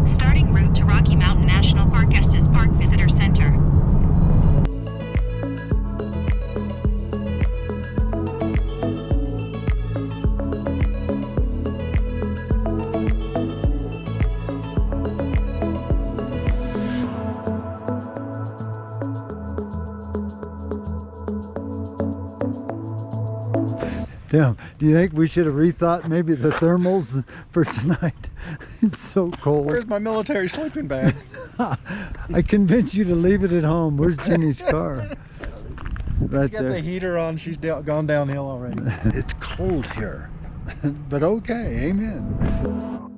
Starting route to Rocky Mountain National Park Estes Park Visitor Center. Damn, do you think we should have rethought maybe the thermals for tonight? It's so cold. Where's my military sleeping bag? I convinced you to leave it at home. Where's Jenny's car? Right Got there. the heater on. She's gone downhill already. It's cold here, but okay, amen.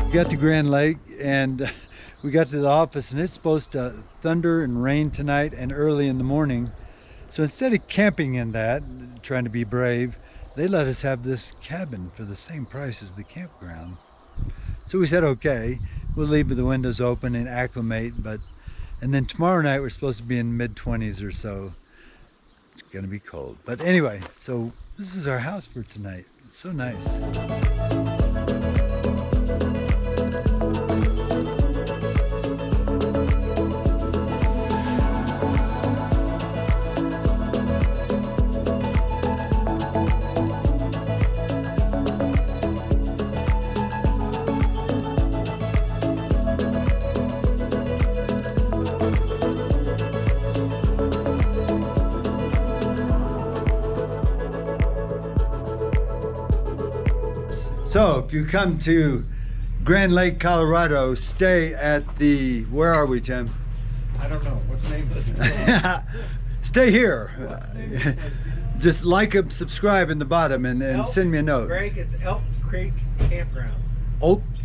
We got to Grand Lake and we got to the office, and it's supposed to thunder and rain tonight and early in the morning. So instead of camping in that, trying to be brave, they let us have this cabin for the same price as the campground. So we said, okay, we'll leave the windows open and acclimate, and then tomorrow night we're supposed to be in mid-20s or so. It's gonna be cold. But anyway, so this is our house for tonight. It's so nice. So if you come to Grand Lake, Colorado, stay at the, where are we, Tim? I don't know. What's the name of this? Stay here. Just like and subscribe in the bottom and send me a note. Greg, it's Elk Creek Campground.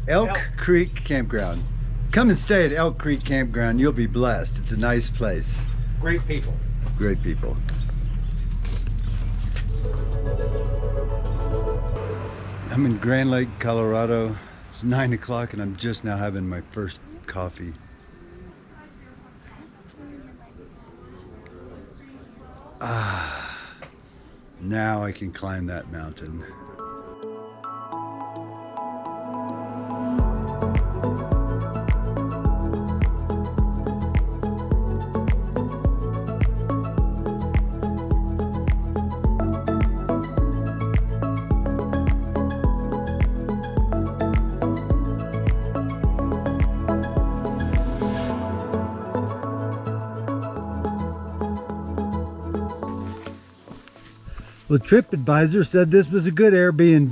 Elk Creek Campground. Come and stay at Elk Creek Campground. You'll be blessed. It's a nice place. Great people. Great people. I'm in Grand Lake, Colorado. It's 9 o'clock and I'm just now having my first coffee. Now I can climb that mountain. Well, TripAdvisor said this was a good Airbnb.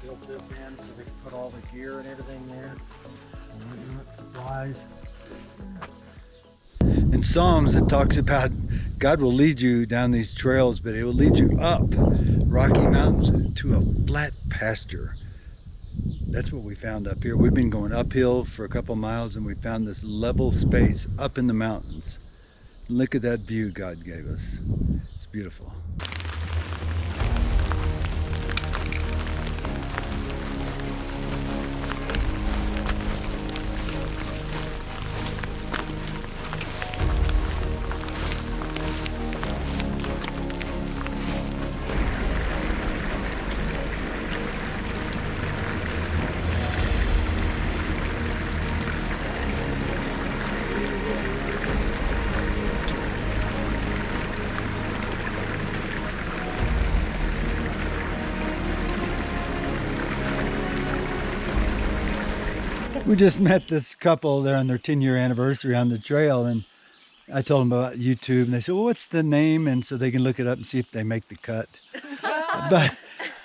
Built this in so they can put all the gear and everything there. And supplies. In Psalms, it talks about God will lead you down these trails, but it will lead you up Rocky Mountains to a flat pasture. That's what we found up here. We've been going uphill for a couple miles and we found this level space up in the mountains. Look at that view God gave us. It's beautiful. We just met this couple there on their 10-year anniversary on the trail, and I told them about YouTube, and they said, well, what's the name? And so they can look it up and see if they make the cut. But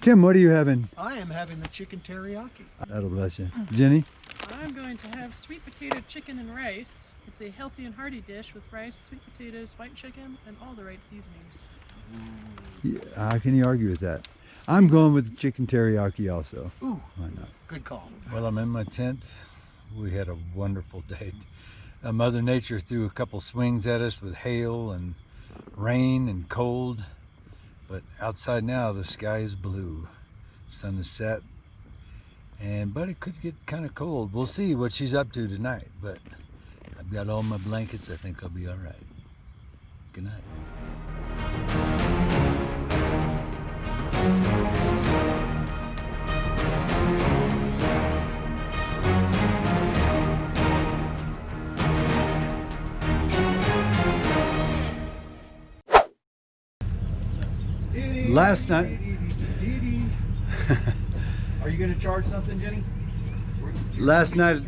Tim, what are you having? I am having the chicken teriyaki. That'll bless you. Jenny? I'm going to have sweet potato chicken and rice. It's a healthy and hearty dish with rice, sweet potatoes, white chicken, and all the right seasonings. Yeah, how can you argue with that? I'm going with the chicken teriyaki also. Ooh, Why not? good call. Well, I'm in my tent. We had a wonderful day. Mother Nature threw a couple swings at us with hail and rain and cold. But outside now, the sky is blue. Sun is set. But it could get kind of cold. We'll see what she's up to tonight. But I've got all my blankets. I think I'll be all right. Good night. Last night. Are you going to charge something, Jenny? Last night